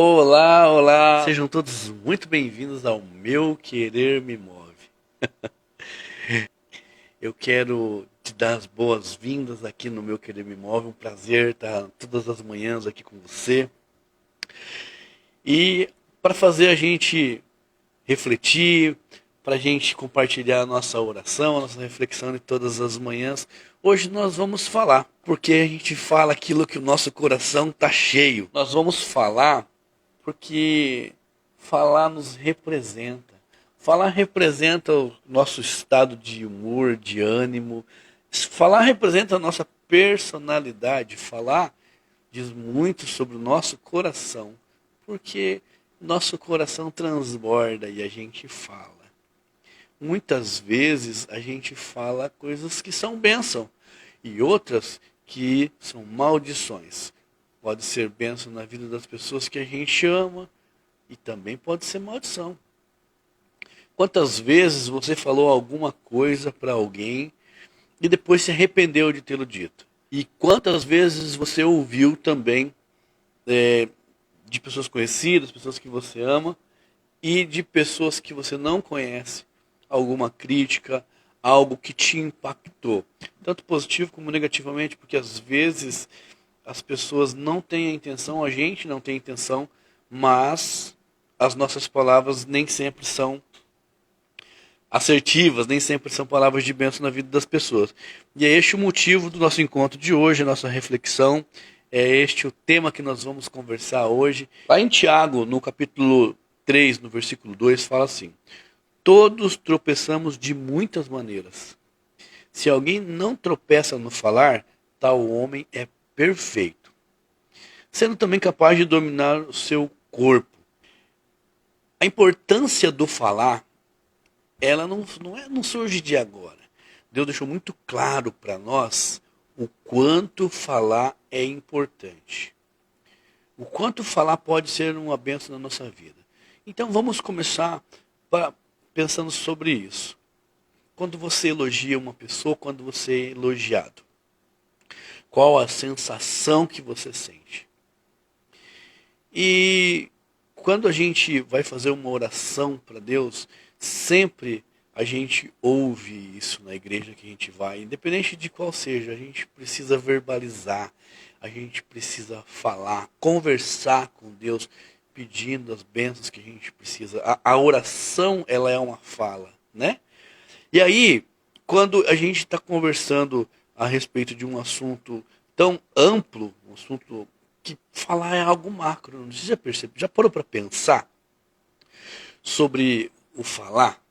Olá, olá! Sejam todos muito bem-vindos ao Meu Querer Me Move. Eu quero te dar as boas-vindas aqui no Meu Querer Me Move. Um prazer estar todas as manhãs aqui com você. E para fazer a gente refletir, para a gente compartilhar a nossa oração, a nossa reflexão de todas as manhãs, hoje nós vamos falar, porque a gente fala aquilo que o nosso coração está cheio. Nós vamos falar porque falar nos representa. Falar representa o nosso estado de humor, de ânimo. Falar representa a nossa personalidade. Falar diz muito sobre o nosso coração, porque nosso coração transborda e a gente fala. Muitas vezes a gente fala coisas que são bênção e outras que são maldições. Pode ser bênção na vida das pessoas que a gente ama e também pode ser maldição. Quantas vezes você falou alguma coisa para alguém e depois se arrependeu de tê-lo dito? E quantas vezes você ouviu também de pessoas conhecidas, pessoas que você ama e de pessoas que você não conhece, alguma crítica, algo que te impactou, tanto positivo como negativamente, porque às vezes as pessoas não têm a intenção, a gente não tem a intenção, mas as nossas palavras nem sempre são assertivas, nem sempre são palavras de bênção na vida das pessoas. E é este o motivo do nosso encontro de hoje, a nossa reflexão, é este o tema que nós vamos conversar hoje. Lá em Tiago, no capítulo 3, no versículo 2, fala assim: todos tropeçamos de muitas maneiras. Se alguém não tropeça no falar, tal homem é perfeito, sendo também capaz de dominar o seu corpo. A importância do falar, ela não surge de agora. Deus deixou muito claro para nós o quanto falar é importante. O quanto falar pode ser uma bênção na nossa vida. Então vamos começar pensando sobre isso. Quando você elogia uma pessoa, quando você é elogiado, qual a sensação que você sente? E quando a gente vai fazer uma oração para Deus, sempre a gente ouve isso na igreja que a gente vai, independente de qual seja, a gente precisa verbalizar, a gente precisa falar, conversar com Deus, pedindo as bênçãos que a gente precisa. A oração, ela é uma fala, né? E aí, quando a gente está conversando a respeito de um assunto tão amplo, um assunto que falar é algo macro, não sei se já percebeu, já parou para pensar sobre o falar?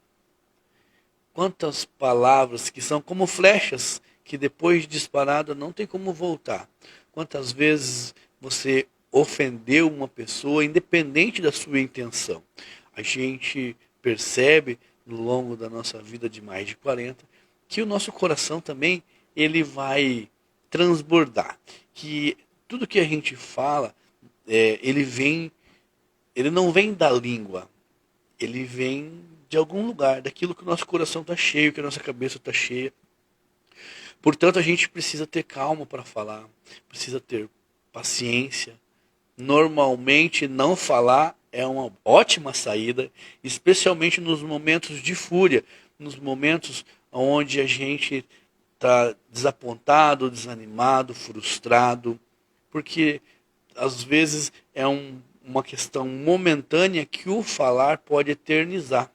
Quantas palavras que são como flechas que depois de disparada não tem como voltar. Quantas vezes você ofendeu uma pessoa independente da sua intenção. A gente percebe no longo da nossa vida de mais de 40 que o nosso coração também ele vai transbordar. Que tudo que a gente fala, ele não vem da língua, ele vem de algum lugar, daquilo que o nosso coração está cheio, que a nossa cabeça está cheia. Portanto, a gente precisa ter calma para falar, precisa ter paciência. Normalmente, não falar é uma ótima saída, especialmente nos momentos de fúria, nos momentos onde a gente está desapontado, desanimado, frustrado, porque às vezes é uma questão momentânea que o falar pode eternizar.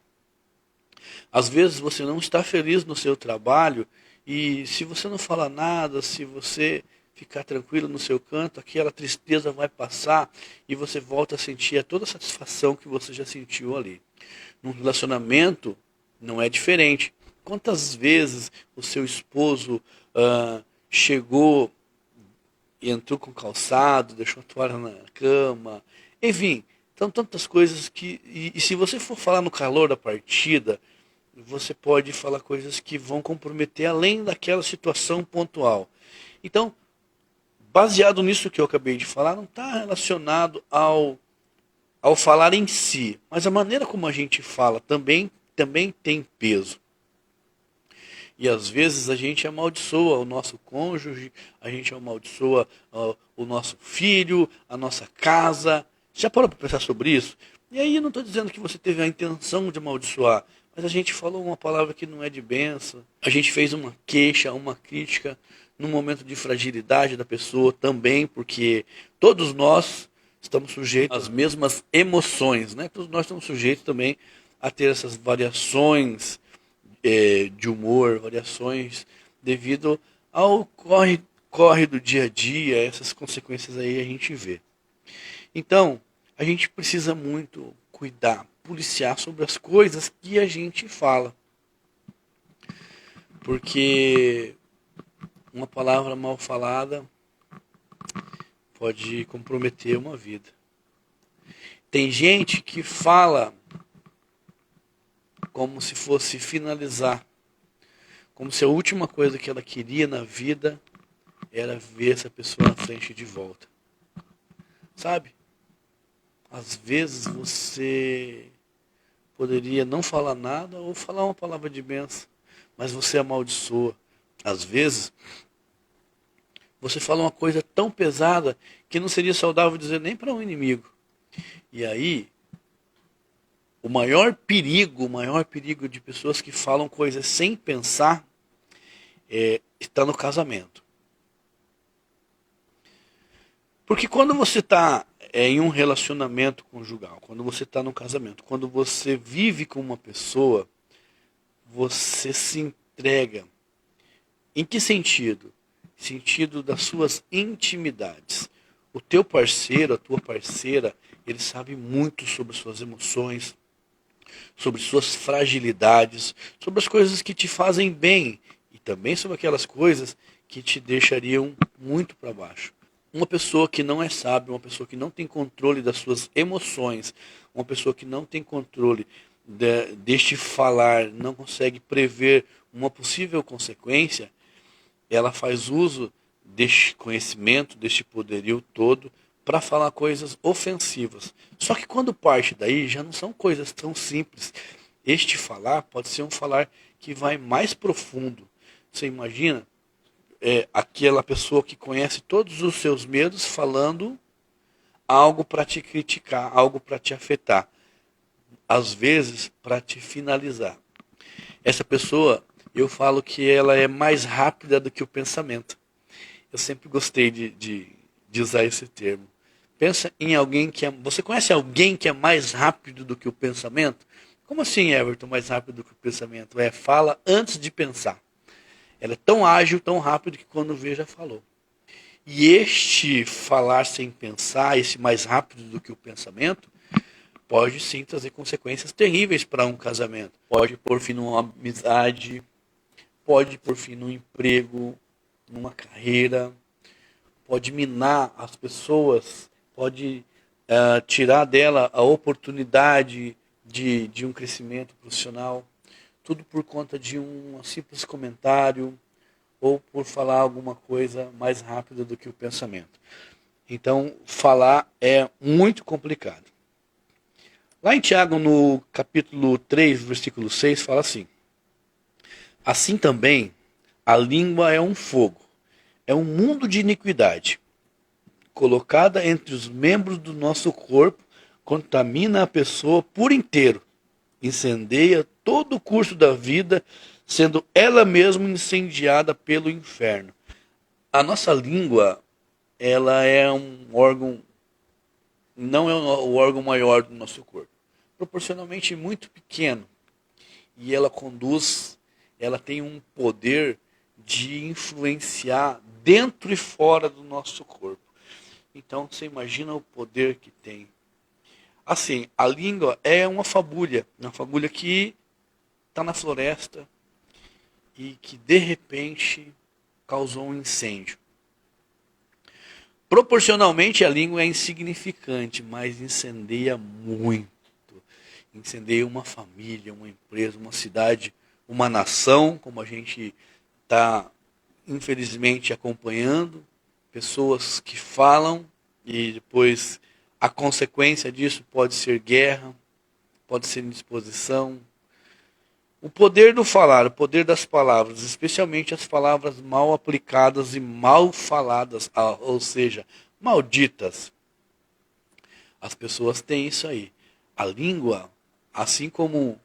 Às vezes você não está feliz no seu trabalho e se você não falar nada, se você ficar tranquilo no seu canto, aquela tristeza vai passar e você volta a sentir toda a satisfação que você já sentiu ali. Num relacionamento não é diferente. Quantas vezes o seu esposo chegou e entrou com calçado, deixou a toalha na cama, enfim, então tantas coisas que... E se você for falar no calor da partida, você pode falar coisas que vão comprometer além daquela situação pontual. Então, baseado nisso que eu acabei de falar, não está relacionado ao falar em si, mas a maneira como a gente fala também tem peso. E às vezes a gente amaldiçoa o nosso cônjuge, a gente amaldiçoa o nosso filho, a nossa casa, Já parou para pensar sobre isso? E aí eu não estou dizendo que você teve a intenção de amaldiçoar, mas a gente falou uma palavra que não é de bênção, a gente fez uma queixa, uma crítica, num momento de fragilidade da pessoa também, porque todos nós estamos sujeitos às mesmas emoções, né? Todos nós estamos sujeitos também a ter essas variações de humor, variações devido ao corre do dia a dia, essas consequências aí a gente vê. Então, a gente precisa muito cuidar, policiar sobre as coisas que a gente fala. Porque uma palavra mal falada pode comprometer uma vida. Tem gente que fala como se fosse finalizar, como se a última coisa que ela queria na vida era ver essa pessoa na frente de volta. Sabe? Às vezes você poderia não falar nada ou falar uma palavra de bênção, mas você amaldiçoa. Às vezes você fala uma coisa tão pesada que não seria saudável dizer nem para um inimigo. E aí, o maior perigo de pessoas que falam coisas sem pensar está no casamento. Porque quando você está em um relacionamento conjugal, quando você está no casamento, quando você vive com uma pessoa, você se entrega. Em que sentido? Sentido das suas intimidades. O teu parceiro, a tua parceira, ele sabe muito sobre suas emoções, sobre suas fragilidades, sobre as coisas que te fazem bem e também sobre aquelas coisas que te deixariam muito para baixo. Uma pessoa que não é sábia, uma pessoa que não tem controle das suas emoções, uma pessoa que não tem controle deste falar, não consegue prever uma possível consequência, ela faz uso deste conhecimento, deste poderio todo, para falar coisas ofensivas. Só que quando parte daí, já não são coisas tão simples. Este falar pode ser um falar que vai mais profundo. Você imagina aquela pessoa que conhece todos os seus medos falando algo para te criticar, algo para te afetar. Às vezes, para te finalizar. Essa pessoa, eu falo que ela é mais rápida do que o pensamento. Eu sempre gostei de usar esse termo. Pensa em alguém que é... Você conhece alguém que é mais rápido do que o pensamento? Como assim, Everton, mais rápido do que o pensamento? Fala antes de pensar. Ela é tão ágil, tão rápido, que quando vê já falou. E este falar sem pensar, esse mais rápido do que o pensamento, pode sim trazer consequências terríveis para um casamento. Pode pôr fim numa amizade, pode pôr fim num emprego, numa carreira, pode minar as pessoas, pode tirar dela a oportunidade de um crescimento profissional, tudo por conta de um simples comentário ou por falar alguma coisa mais rápida do que o pensamento. Então, falar é muito complicado. Lá em Tiago, no capítulo 3, versículo 6, fala assim: assim também, a língua é um fogo, é um mundo de iniquidade. Colocada entre os membros do nosso corpo, contamina a pessoa por inteiro, incendeia todo o curso da vida, sendo ela mesma incendiada pelo inferno. A nossa língua, ela é um órgão, não é o órgão maior do nosso corpo, proporcionalmente muito pequeno, e ela tem um poder de influenciar dentro e fora do nosso corpo. Então você imagina o poder que tem. Assim, a língua é uma fagulha que está na floresta e que de repente causou um incêndio. Proporcionalmente a língua é insignificante, mas incendeia muito. Incendeia uma família, uma empresa, uma cidade, uma nação, como a gente está infelizmente acompanhando, pessoas que falam e depois a consequência disso pode ser guerra, pode ser indisposição. O poder do falar, o poder das palavras, especialmente as palavras mal aplicadas e mal faladas, ou seja, malditas. As pessoas têm isso aí. A língua, assim como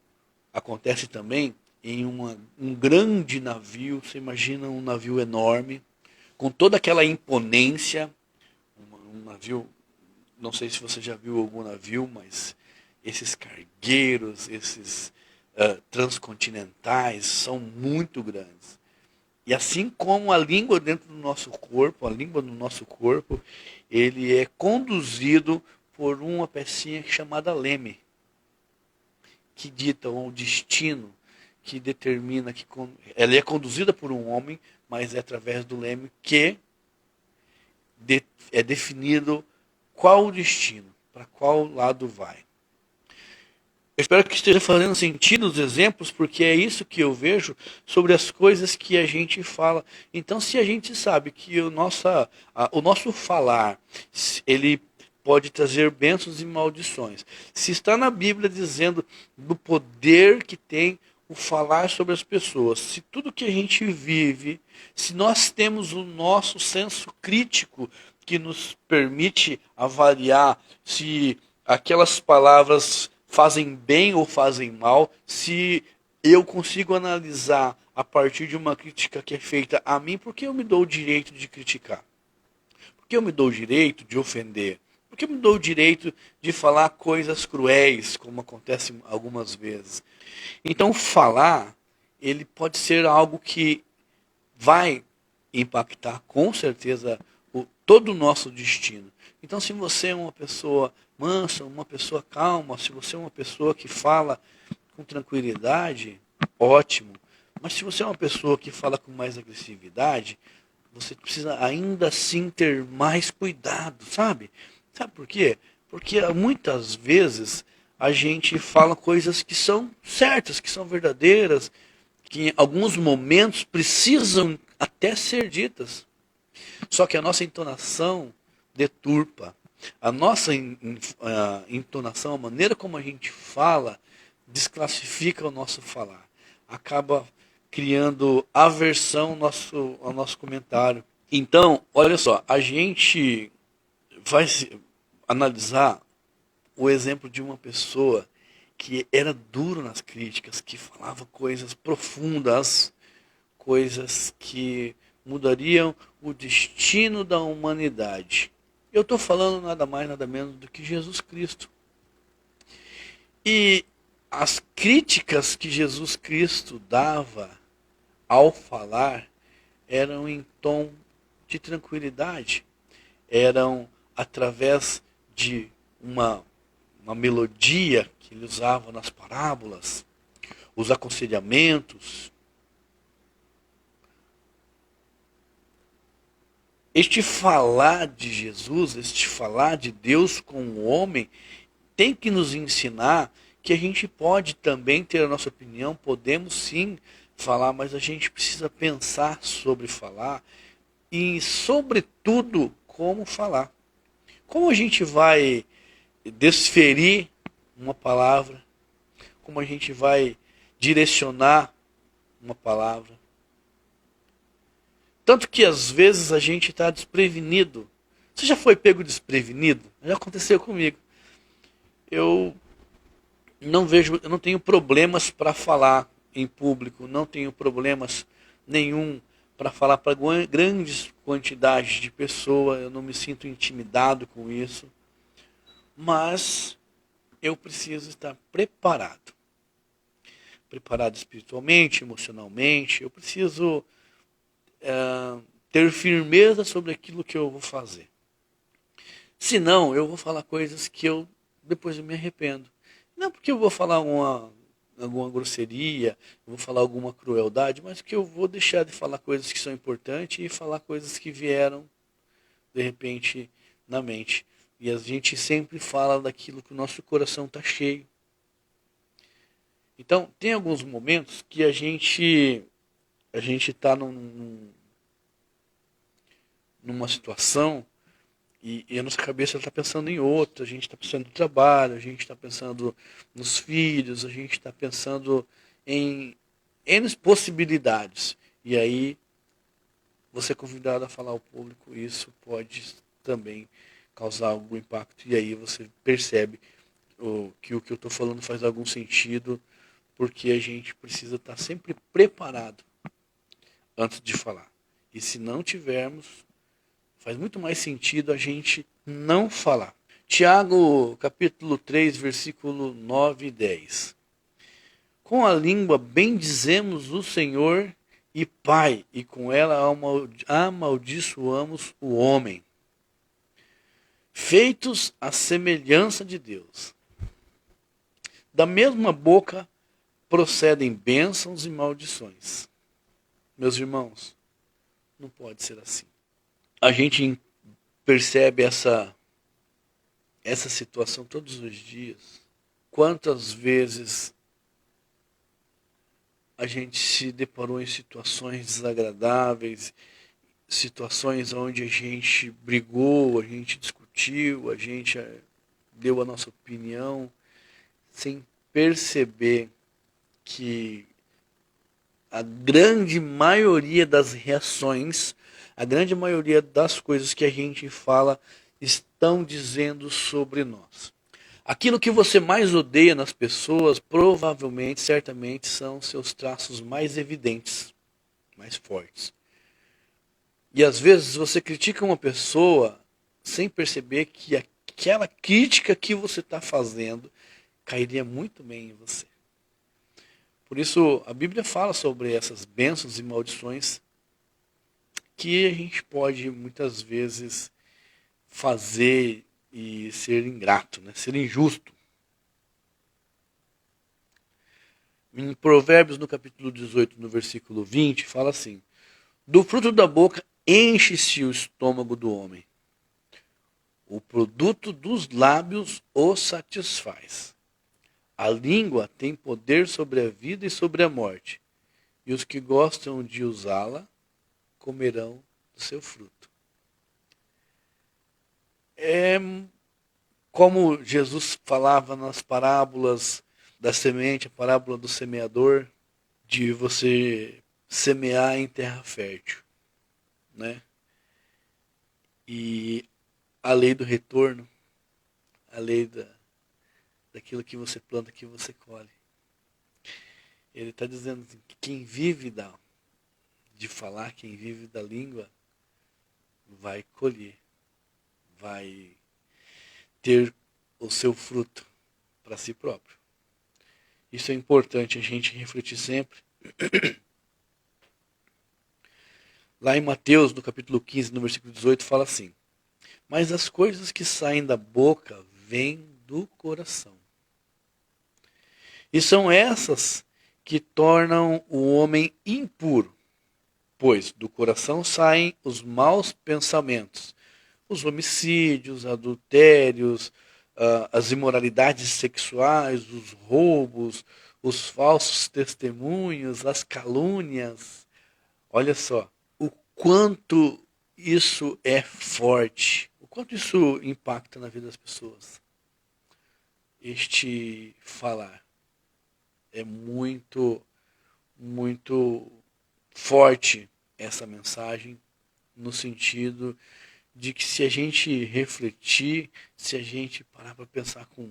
acontece também em um grande navio, você imagina um navio enorme, com toda aquela imponência, um navio, não sei se você já viu algum navio, mas esses cargueiros, esses transcontinentais são muito grandes. E assim como a língua dentro do nosso corpo, a língua no nosso corpo, ele é conduzido por uma pecinha chamada leme, que dita o destino, que determina, ela é conduzida por um homem, mas é através do leme que é definido qual o destino, para qual lado vai. Eu espero que esteja fazendo sentido os exemplos, porque é isso que eu vejo sobre as coisas que a gente fala. Então, se a gente sabe que o nosso falar, ele pode trazer bênçãos e maldições. Se está na Bíblia dizendo do poder que tem o falar sobre as pessoas, se tudo que a gente vive, se nós temos o nosso senso crítico que nos permite avaliar se aquelas palavras fazem bem ou fazem mal, se eu consigo analisar a partir de uma crítica que é feita a mim, por que eu me dou o direito de criticar? Por que eu me dou o direito de ofender? Por que eu me dou o direito de falar coisas cruéis, como acontece algumas vezes? Então, falar, ele pode ser algo que vai impactar, com certeza, todo o nosso destino. Então, se você é uma pessoa mansa, uma pessoa calma, se você é uma pessoa que fala com tranquilidade, ótimo. Mas se você é uma pessoa que fala com mais agressividade, você precisa ainda assim ter mais cuidado, sabe? Sabe por quê? Porque muitas vezes a gente fala coisas que são certas, que são verdadeiras, que em alguns momentos precisam até ser ditas. Só que a nossa entonação deturpa. A nossa entonação, a maneira como a gente fala, desclassifica o nosso falar. Acaba criando aversão ao nosso comentário. Então, olha só, a gente vai analisar o exemplo de uma pessoa que era duro nas críticas, que falava coisas profundas, coisas que mudariam o destino da humanidade. Eu estou falando nada mais, nada menos do que Jesus Cristo. E as críticas que Jesus Cristo dava ao falar eram em tom de tranquilidade, eram através de uma melodia que ele usava nas parábolas, os aconselhamentos. Este falar de Jesus, este falar de Deus com o homem, tem que nos ensinar que a gente pode também ter a nossa opinião, podemos sim falar, mas a gente precisa pensar sobre falar e, sobretudo, como falar. Como a gente vai desferir uma palavra, como a gente vai direcionar uma palavra. Tanto que às vezes a gente está desprevenido. Você já foi pego desprevenido? Já aconteceu comigo. Eu eu não tenho problemas para falar em público, não tenho problemas nenhum para falar para grandes quantidades de pessoas, eu não me sinto intimidado com isso, mas eu preciso estar preparado. Preparado espiritualmente, emocionalmente, eu preciso ter firmeza sobre aquilo que eu vou fazer. Senão, eu vou falar coisas que depois eu me arrependo. Não porque eu vou falar alguma grosseria, eu vou falar alguma crueldade, mas que eu vou deixar de falar coisas que são importantes e falar coisas que vieram, de repente, na mente. E a gente sempre fala daquilo que o nosso coração está cheio. Então, tem alguns momentos que a gente está numa situação e a nossa cabeça está pensando em outra, a gente está pensando no trabalho, a gente está pensando nos filhos, a gente está pensando em N possibilidades. E aí, você é convidado a falar ao público, isso pode também causar algum impacto. E aí você percebe que o que eu estou falando faz algum sentido, porque a gente precisa estar sempre preparado antes de falar. E se não tivermos, faz muito mais sentido a gente não falar. Tiago, capítulo 3, versículo 9 e 10. Com a língua bendizemos o Senhor e Pai, e com ela amaldiçoamos o homem, feitos à semelhança de Deus. Da mesma boca procedem bênçãos e maldições. Meus irmãos, não pode ser assim. A gente percebe essa situação todos os dias. Quantas vezes a gente se deparou em situações desagradáveis, situações onde a gente brigou, a gente discutiu, a gente deu a nossa opinião, sem perceber que a grande maioria das reações, a grande maioria das coisas que a gente fala estão dizendo sobre nós. Aquilo que você mais odeia nas pessoas, provavelmente, certamente, são seus traços mais evidentes, mais fortes. E às vezes você critica uma pessoa sem perceber que aquela crítica que você está fazendo cairia muito bem em você. Por isso, a Bíblia fala sobre essas bênçãos e maldições que a gente pode, muitas vezes, fazer e ser ingrato, né? Ser injusto. Em Provérbios, no capítulo 18, no versículo 20, fala assim: do fruto da boca enche-se o estômago do homem. O produto dos lábios o satisfaz. A língua tem poder sobre a vida e sobre a morte, e os que gostam de usá-la comerão do seu fruto. É como Jesus falava nas parábolas da semente, a parábola do semeador, de você semear em terra fértil, né? E a lei do retorno, a lei daquilo que você planta, que você colhe. Ele está dizendo que quem vive de falar, quem vive da língua, vai colher, vai ter o seu fruto para si próprio. Isso é importante a gente refletir sempre. Lá em Mateus, no capítulo 15, no versículo 18, fala assim: mas as coisas que saem da boca vêm do coração. E são essas que tornam o homem impuro, pois do coração saem os maus pensamentos, os homicídios, adultérios, as imoralidades sexuais, os roubos, os falsos testemunhos, as calúnias. Olha só, o quanto isso é forte, o quanto isso impacta na vida das pessoas. Este falar é muito, muito forte, essa mensagem, no sentido de que se a gente refletir, se a gente parar para pensar com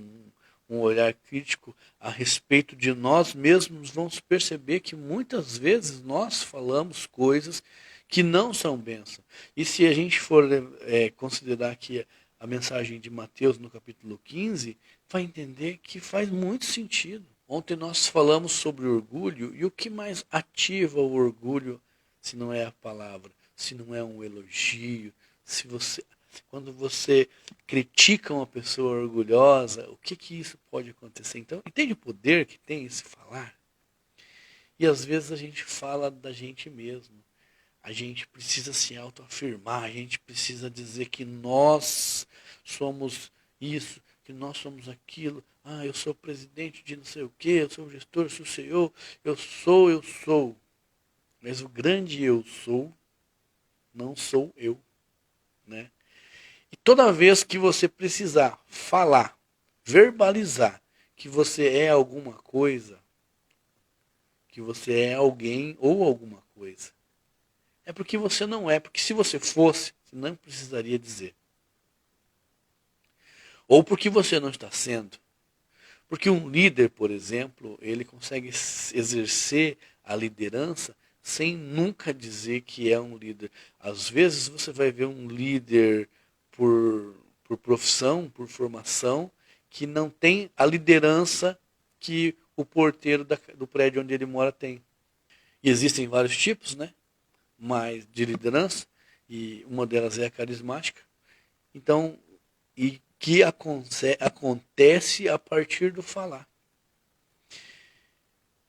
um olhar crítico a respeito de nós mesmos, vamos perceber que muitas vezes nós falamos coisas que não são bênção. E se a gente for considerar que a mensagem de Mateus no capítulo 15, vai entender que faz muito sentido. Ontem nós falamos sobre orgulho, e o que mais ativa o orgulho se não é a palavra, se não é um elogio, quando você critica uma pessoa orgulhosa, o que isso pode acontecer? Então, entende o poder que tem esse falar? E às vezes a gente fala da gente mesmo. A gente precisa se autoafirmar, a gente precisa dizer que nós somos isso, que nós somos aquilo. Ah, eu sou presidente de não sei o quê, eu sou gestor, eu sou CEO, eu sou. Mas o grande eu sou, não sou eu, né? E toda vez que você precisar falar, verbalizar que você é alguma coisa, que você é alguém ou alguma coisa, é porque você não é. Porque se você fosse, você não precisaria dizer. Ou porque você não está sendo. Porque um líder, por exemplo, ele consegue exercer a liderança sem nunca dizer que é um líder. Às vezes você vai ver um líder por profissão, por formação, que não tem a liderança que o porteiro do prédio onde ele mora tem. E existem vários tipos, né? Mas de liderança, e uma delas é a carismática. Então, e que acontece a partir do falar.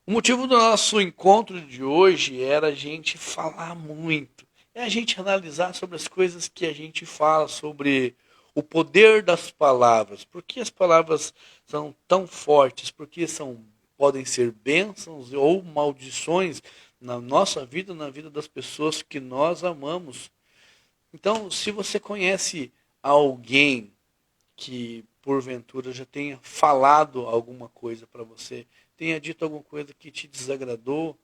O motivo do nosso encontro de hoje era a gente falar muito. É a gente analisar sobre as coisas que a gente fala, sobre o poder das palavras. Por que as palavras são tão fortes? Porque podem ser bênçãos ou maldições na nossa vida, na vida das pessoas que nós amamos. Então, se você conhece alguém que porventura já tenha falado alguma coisa para você, tenha dito alguma coisa que te desagradou,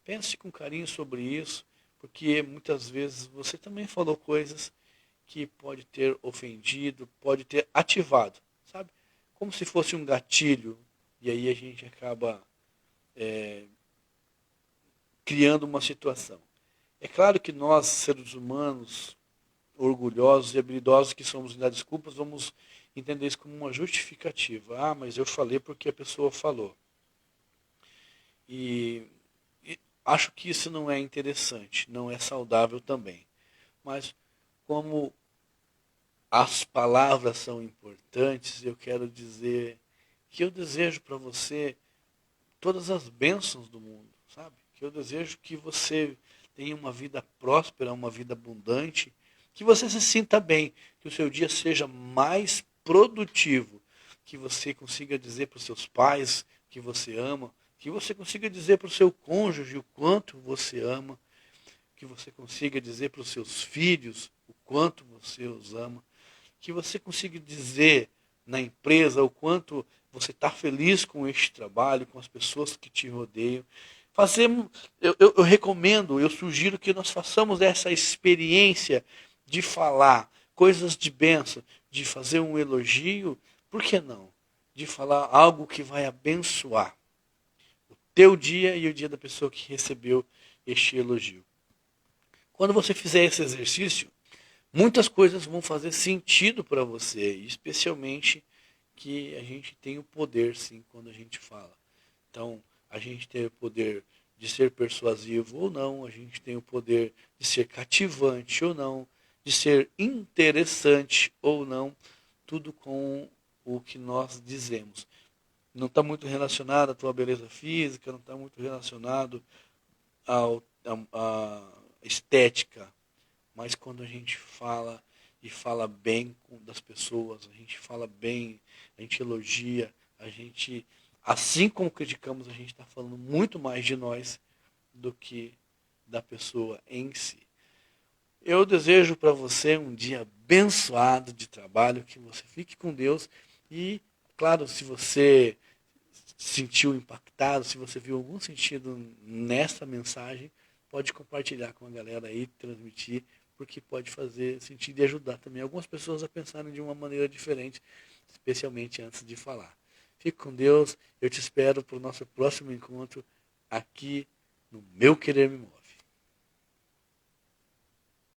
pense com carinho sobre isso, porque muitas vezes você também falou coisas que pode ter ofendido, pode ter ativado, sabe? Como se fosse um gatilho, e aí a gente acaba criando uma situação. É claro que nós, seres humanos, orgulhosos e habilidosos que somos em dar desculpas, vamos entender isso como uma justificativa. Ah, mas eu falei porque a pessoa falou. E acho que isso não é interessante, não é saudável também. Mas como as palavras são importantes, eu quero dizer que eu desejo para você todas as bênçãos do mundo, sabe? Que eu desejo que você tenha uma vida próspera, uma vida abundante, que você se sinta bem, que o seu dia seja mais produtivo, que você consiga dizer para os seus pais que você ama, que você consiga dizer para o seu cônjuge o quanto você ama, que você consiga dizer para os seus filhos o quanto você os ama, que você consiga dizer na empresa o quanto você está feliz com este trabalho, com as pessoas que te rodeiam. Fazemos, eu recomendo, eu sugiro que nós façamos essa experiência de falar coisas de bênção, de fazer um elogio, por que não? De falar algo que vai abençoar o teu dia e o dia da pessoa que recebeu este elogio. Quando você fizer esse exercício, muitas coisas vão fazer sentido para você, especialmente que a gente tem o poder, sim, quando a gente fala. Então, a gente tem o poder de ser persuasivo ou não, a gente tem o poder de ser cativante ou não, de ser interessante ou não, tudo com o que nós dizemos. Não está muito relacionado à tua beleza física, não está muito relacionado à estética, mas quando a gente fala e fala bem das pessoas, a gente fala bem, a gente elogia, a gente, assim como criticamos, a gente está falando muito mais de nós do que da pessoa em si. Eu desejo para você um dia abençoado de trabalho, que você fique com Deus e, claro, se você se sentiu impactado, se você viu algum sentido nessa mensagem, pode compartilhar com a galera aí, transmitir, porque pode fazer sentido e ajudar também algumas pessoas a pensarem de uma maneira diferente, especialmente antes de falar. Fique com Deus, eu te espero para o nosso próximo encontro aqui no Meu Querer Me Move.